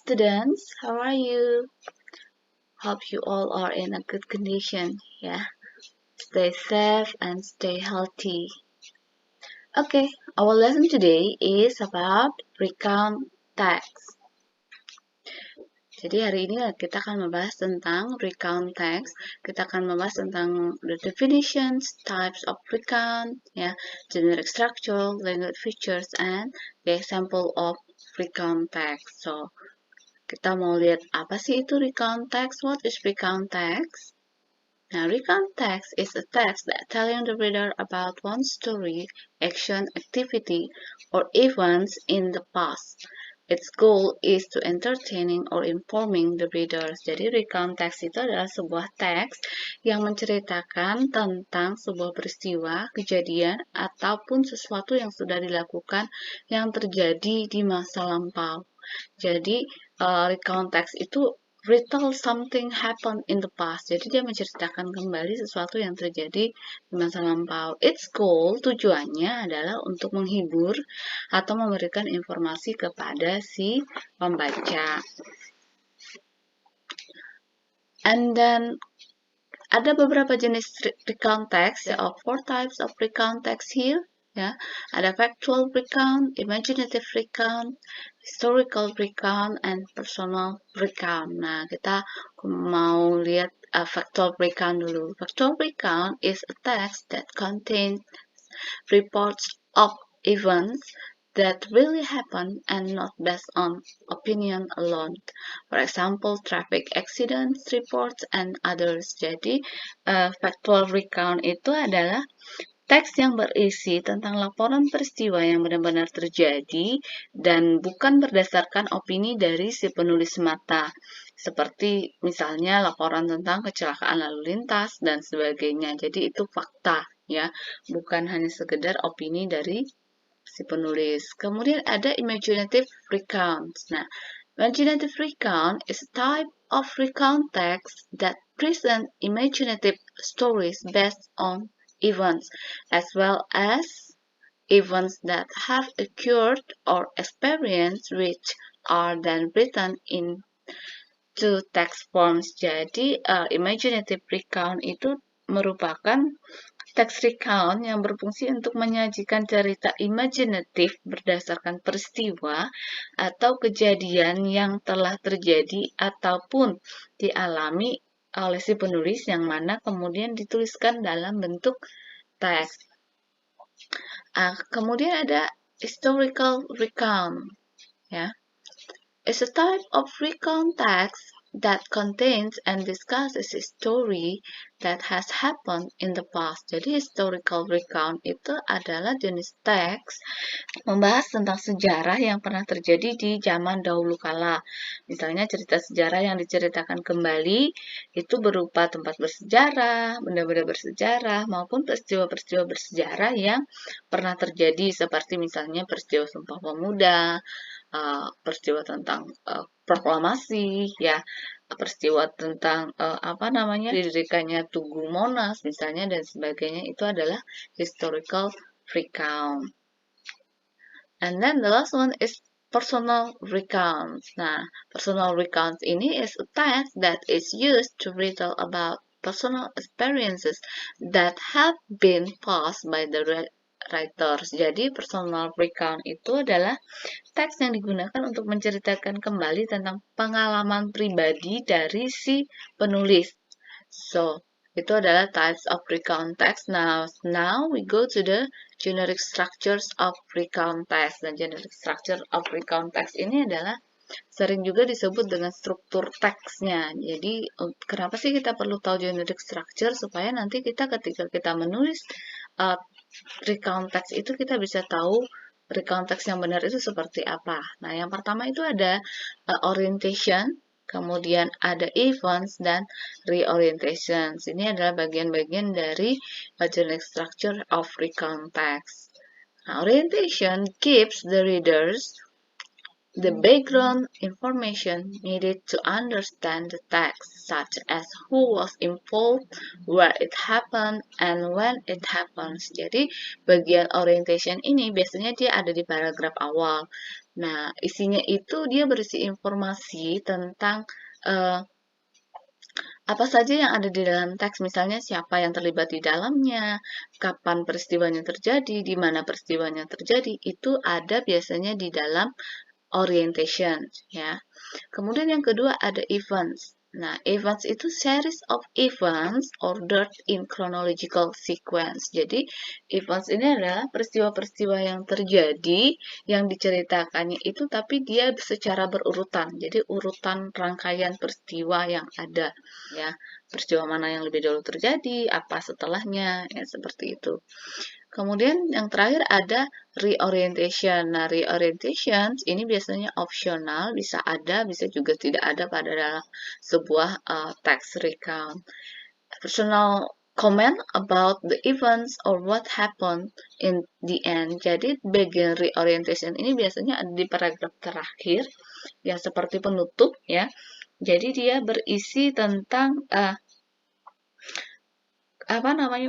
students, how are you? Hope you all are in a good condition, yeah. Stay safe and stay healthy. Okay, our lesson today is about recount text. Jadi hari ini kita akan membahas tentang recount text. Kita akan membahas tentang the definitions, types of recount, ya, generic structure, language features, and the example of recount text. So, kita mau lihat apa sih itu recount text? What is recount text? Now, recount text is a text that telling the reader about one story, action, activity, or events in the past. Its goal is to entertaining or informing the readers. Jadi recount text itu adalah sebuah teks yang menceritakan tentang sebuah peristiwa, kejadian, ataupun sesuatu yang sudah dilakukan yang terjadi di masa lampau. Jadi recount text itu retell something happened in the past. Jadi dia menceritakan kembali sesuatu yang terjadi di masa lampau. Its goal, tujuannya adalah untuk menghibur atau memberikan informasi kepada si pembaca. And then ada beberapa jenis recount text, there are 4 types of recount text here. Ya, ada factual recount, imaginative recount, historical recount, and personal recount. Nah, kita mau lihat factual recount dulu. Factual recount is a text that contains reports of events that really happen and not based on opinion alone. For example, traffic accidents reports and others. Jadi, factual recount itu adalah teks yang berisi tentang laporan peristiwa yang benar-benar terjadi dan bukan berdasarkan opini dari si penulis semata. Seperti misalnya laporan tentang kecelakaan lalu lintas dan sebagainya. Jadi itu fakta, ya, bukan hanya sekedar opini dari si penulis. Kemudian ada imaginative recount. Nah, imaginative recount is a type of recount text that present imaginative stories based on events, as well as events that have occurred or experienced which are then written into text forms. Jadi, imaginative recount itu merupakan teks recount yang berfungsi untuk menyajikan cerita imajinatif berdasarkan peristiwa atau kejadian yang telah terjadi ataupun dialami oleh si penulis yang mana kemudian dituliskan dalam bentuk teks. Kemudian ada historical recount, ya. It's a type of recount text that contains and discusses a story that has happened in the past. Jadi historical recount itu adalah jenis teks membahas tentang sejarah yang pernah terjadi di zaman dahulu kala. Misalnya cerita sejarah yang diceritakan kembali itu berupa tempat bersejarah, benda-benda bersejarah, maupun peristiwa-peristiwa bersejarah yang pernah terjadi seperti misalnya peristiwa Sumpah Pemuda, peristiwa tentang proklamasi, ya, peristiwa tentang didirikannya Tugu Monas misalnya dan sebagainya. Itu adalah historical recount. And then the last one is personal recount. Nah, personal recount ini is a text that is used to retell about personal experiences that have been passed by the writers. Jadi personal recount itu adalah teks yang digunakan untuk menceritakan kembali tentang pengalaman pribadi dari si penulis. So, itu adalah types of recount text. Now we go to the generic structures of recount text. Dan generic structure of recount text ini adalah sering juga disebut dengan struktur teksnya. Jadi, kenapa sih kita perlu tahu generic structure? Supaya nanti ketika kita menulis recount text itu kita bisa tahu recount text yang benar itu seperti apa. Nah, yang pertama itu ada orientation, kemudian ada events dan reorientations. Ini adalah bagian-bagian dari generic structure of recount text. Nah, orientation gives the readers the background information needed to understand the text, such as who was involved, where it happened, and when it happens. Jadi, bagian orientation ini biasanya dia ada di paragraf awal. Nah, isinya itu dia berisi informasi tentang apa saja yang ada di dalam teks, misalnya siapa yang terlibat di dalamnya, kapan peristiwanya terjadi, di mana peristiwanya terjadi, itu ada biasanya di dalam orientation, ya. Kemudian yang kedua ada events. Nah, events itu series of events ordered in chronological sequence. Jadi, events ini adalah peristiwa-peristiwa yang terjadi, yang diceritakannya itu, tapi dia secara berurutan. Jadi, urutan rangkaian peristiwa yang ada, ya. Peristiwa mana yang lebih dulu terjadi, apa setelahnya, ya seperti itu. Kemudian yang terakhir ada reorientation. Nah, reorientation ini biasanya opsional, bisa ada, bisa juga tidak ada pada dalam sebuah text recount. Personal comment about the events or what happened in the end. Jadi bagian reorientation ini biasanya ada di paragraf terakhir, yang seperti penutup ya. Jadi dia berisi tentang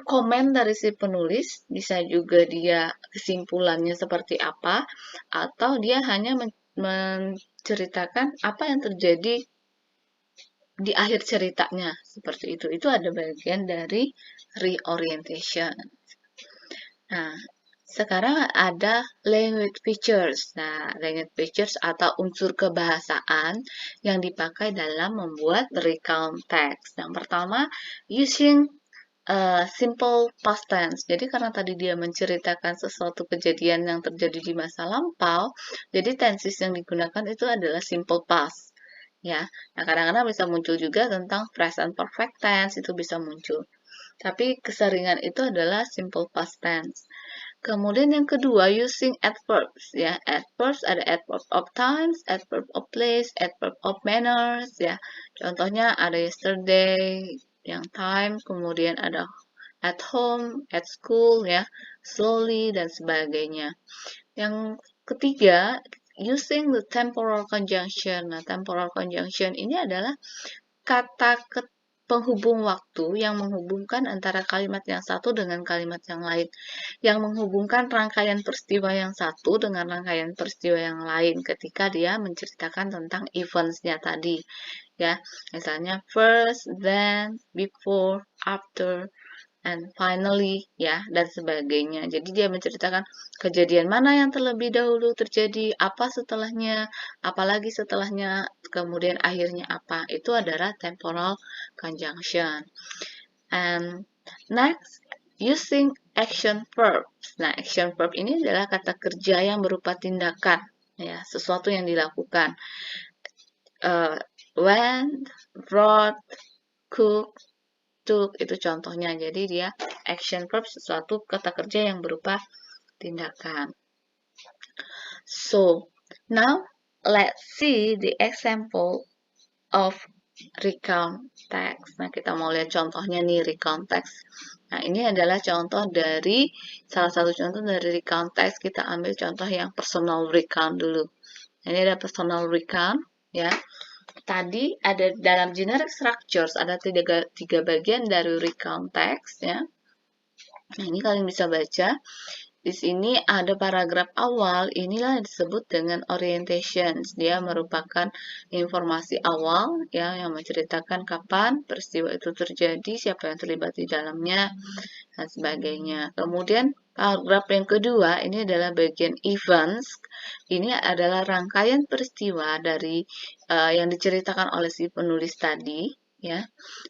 komen dari si penulis, bisa juga dia kesimpulannya seperti apa, atau dia hanya menceritakan apa yang terjadi di akhir ceritanya, seperti itu. Itu ada bagian dari reorientation. Nah, sekarang ada language features. Nah, language features atau unsur kebahasaan yang dipakai dalam membuat recount text. Yang pertama, using simple past tense. Jadi karena tadi dia menceritakan sesuatu kejadian yang terjadi di masa lampau, jadi tenses yang digunakan itu adalah simple past. Ya, nah kadang-kadang bisa muncul juga tentang present perfect tense, itu bisa muncul. Tapi keseringan itu adalah simple past tense. Kemudian yang kedua, using adverbs. Ya, adverbs ada adverb of times, adverb of place, adverb of manners. Ya, contohnya ada yesterday, yang time, kemudian ada at home, at school, ya, slowly, dan sebagainya. Yang ketiga, using the temporal conjunction. Nah, temporal conjunction ini adalah kata penghubung waktu yang menghubungkan antara kalimat yang satu dengan kalimat yang lain, yang menghubungkan rangkaian peristiwa yang satu dengan rangkaian peristiwa yang lain ketika dia menceritakan tentang events-nya tadi, ya. Misalnya first, then, before, after, and finally, ya, dan sebagainya. Jadi dia menceritakan kejadian mana yang terlebih dahulu terjadi, apa setelahnya, apalagi setelahnya, kemudian akhirnya apa. Itu adalah temporal conjunction. And next, using action verbs. Nah, action verb ini adalah kata kerja yang berupa tindakan, ya, sesuatu yang dilakukan. Went, wrote, cook, took, itu contohnya. Jadi dia action verb, sesuatu kata kerja yang berupa tindakan. So, now let's see the example of recount text. Nah, kita mau lihat contohnya nih, recount text. Nah, ini adalah contoh dari, salah satu contoh dari recount text. Kita ambil contoh yang personal recount dulu. Ini ada personal recount, ya. Tadi ada dalam generic structures ada tiga bagian dari recount text, ya. Nah, ini kalian bisa baca. Di sini ada paragraf awal, inilah yang disebut dengan orientations. Dia merupakan informasi awal ya, yang menceritakan kapan peristiwa itu terjadi, siapa yang terlibat di dalamnya, dan sebagainya. Kemudian paragraf yang kedua, ini adalah bagian events. Ini adalah rangkaian peristiwa dari yang diceritakan oleh si penulis tadi. Ya,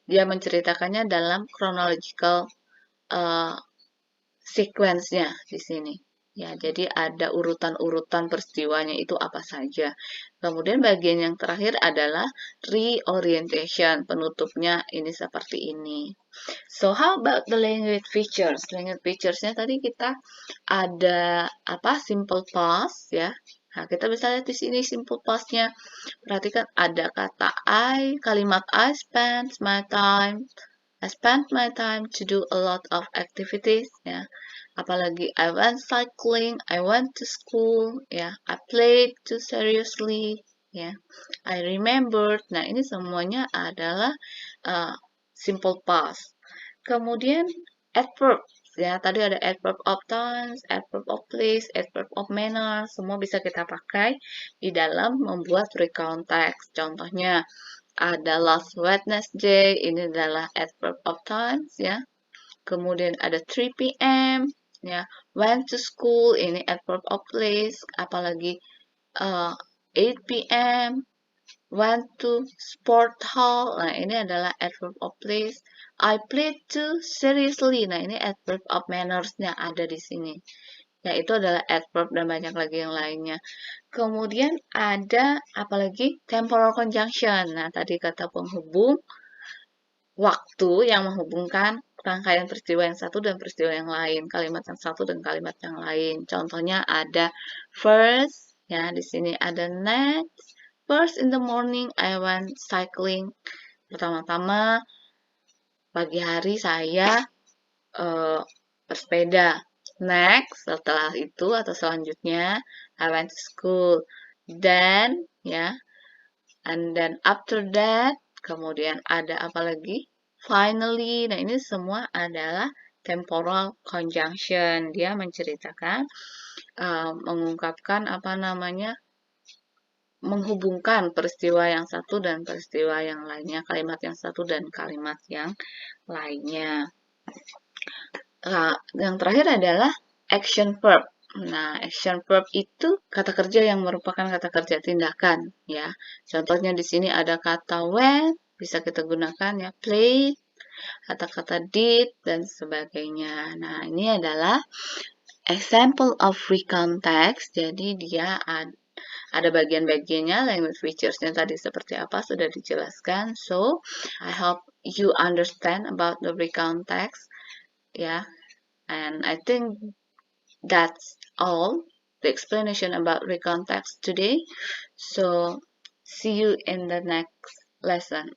dia menceritakannya dalam chronological sequence-nya di sini. Ya, jadi ada urutan-urutan peristiwanya itu apa saja. Kemudian bagian yang terakhir adalah reorientation. Penutupnya ini seperti ini. So, how about the language features? Language features-nya tadi kita ada simple past ya. Nah, kita bisa lihat di sini simple past-nya. Perhatikan ada kata kalimat I spent my time to do a lot of activities ya. Apalagi I went cycling, I went to school, ya, I played too seriously, ya, I remembered. Nah, ini semuanya adalah simple past. Kemudian adverb. ya. Tadi ada adverb of times, adverb of place, adverb of manner, semua bisa kita pakai di dalam membuat recount text. Contohnya ada last Wednesday, ini adalah adverb of times ya. Kemudian ada 3 p.m. ya, went to school, ini adverb of place. Apalagi 8 p.m. went to sport hall. Nah, ini adalah adverb of place. I played too seriously. Nah, ini adverb of manners-nya ada di sini. Ya, itu adalah adverb dan banyak lagi yang lainnya. Kemudian ada apalagi temporal conjunction. Nah, tadi kata penghubung waktu yang menghubungkan rangkaian peristiwa yang satu dan peristiwa yang lain, kalimat yang satu dan kalimat yang lain. Contohnya ada first, ya di sini ada next. First in the morning I went cycling. Pertama-tama pagi hari saya bersepeda. Next, setelah itu atau selanjutnya I went to school. Then, ya, and then after that, kemudian ada apa lagi? Finally, nah ini semua adalah temporal conjunction. Dia menceritakan, mengungkapkan apa namanya, menghubungkan peristiwa yang satu dan peristiwa yang lainnya, kalimat yang satu dan kalimat yang lainnya. Nah, yang terakhir adalah action verb. Nah, action verb itu kata kerja yang merupakan kata kerja tindakan, ya. Contohnya di sini ada kata went, bisa kita gunakan ya, played, kata-kata did, dan sebagainya. Nah, ini adalah example of recount text. Jadi dia ada bagian-bagiannya, language features-nya tadi seperti apa sudah dijelaskan. So, I hope you understand about the recount text, ya. And I think that's all the explanation about recount text today. So, see you in the next lesson.